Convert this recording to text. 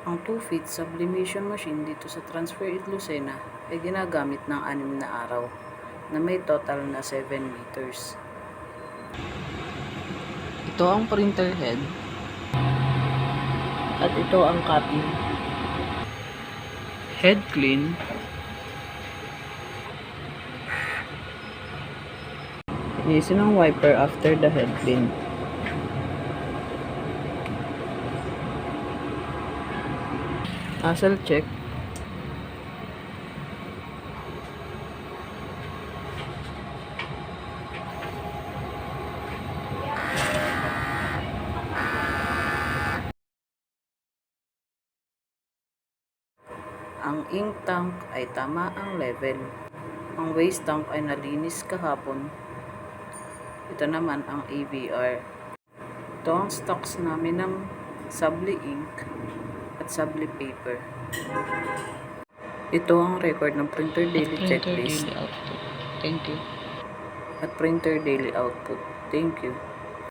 Ang 2-feet sublimation machine dito sa Transfer It Lucena ay ginagamit ng 6 na araw na may total na 7 meters. Ito ang printer head at ito ang copy. Head clean, linisin ang wiper after the head clean. Nozzle check. Ang ink tank ay tama ang level. Ang waste tank ay nalinis kahapon. Ito naman ang AVR. Ito ang stocks namin ng Sabli ink at Sabli paper. Ito ang record ng printer daily checklist. Thank you. At printer daily output. Thank you.